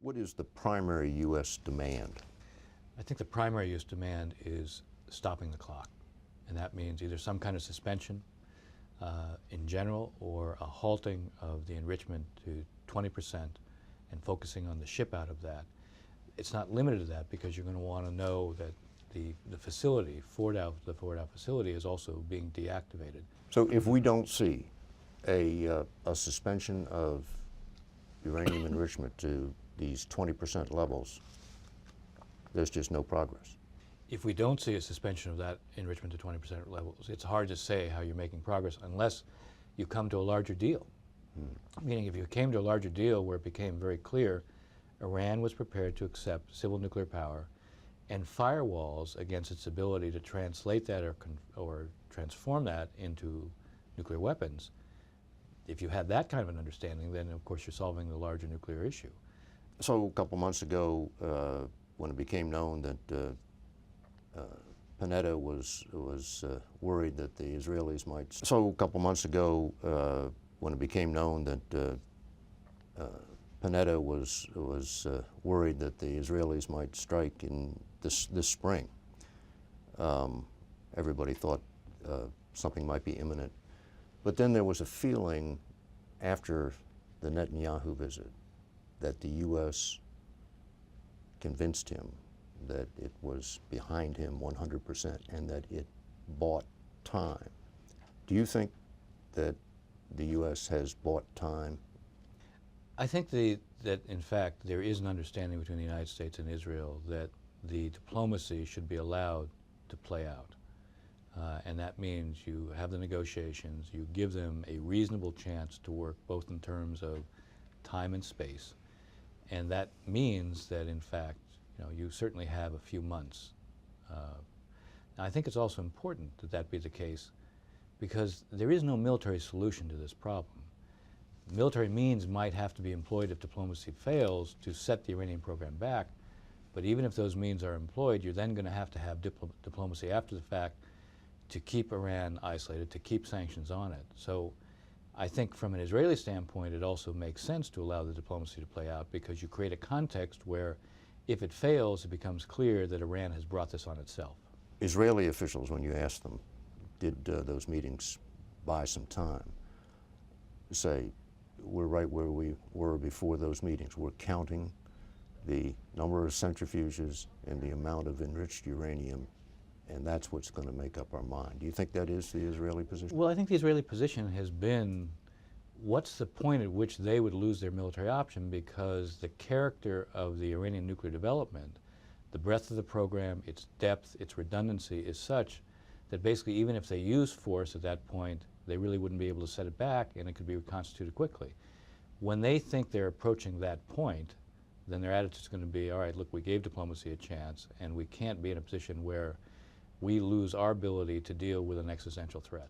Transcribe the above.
What is the primary U.S. demand? I think the primary U.S. demand is stopping the clock. And that means either some kind of suspension in general or a halting of the enrichment to 20% and focusing on the ship out of that. It's not limited to that because you're going to want to know that the facility, the Fordow facility, is also being deactivated. So if we don't see a suspension of uranium enrichment to these 20% levels, there's just no progress. If we don't see a suspension of that enrichment to 20% levels, it's hard to say how you're making progress unless you come to a larger deal. Meaning if you came to a larger deal where it became very clear Iran was prepared to accept civil nuclear power and firewalls against its ability to translate that or transform that into nuclear weapons, if you had that kind of an understanding, then of course you're solving the larger nuclear issue. So a couple months ago, when it became known that Panetta was worried that the Israelis might. So a couple months ago, when it became known that Panetta was worried that the Israelis might strike in this spring, everybody thought something might be imminent. But then there was a feeling after the Netanyahu visit that the U.S. convinced him that it was behind him 100% and that it bought time. Do you think that the U.S. has bought time? I think that in fact there is an understanding between the United States and Israel that the diplomacy should be allowed to play out. And that means you have the negotiations, you give them a reasonable chance to work both in terms of time and space. And that means that in fact, you certainly have a few months. Now I think it's also important that that be the case because there is no military solution to this problem. Military means might have to be employed if diplomacy fails to set the Iranian program back, but even if those means are employed, you're then going to have diplomacy after the fact to keep Iran isolated, to keep sanctions on it. So I think from an Israeli standpoint, it also makes sense to allow the diplomacy to play out because you create a context where if it fails, it becomes clear that Iran has brought this on itself. Israeli officials, when you asked them, did those meetings buy some time, say, we're right where we were before those meetings. We're counting the number of centrifuges and the amount of enriched uranium, and that's what's going to make up our mind. Do you think that is the Israeli position? Well, I think the Israeli position has been what's the point at which they would lose their military option because the character of the Iranian nuclear development, the breadth of the program, its depth, its redundancy is such that basically even if they use force at that point, they really wouldn't be able to set it back and it could be reconstituted quickly. When they think they're approaching that point, then their attitude is going to be, all right, look, we gave diplomacy a chance and we can't be in a position where we lose our ability to deal with an existential threat.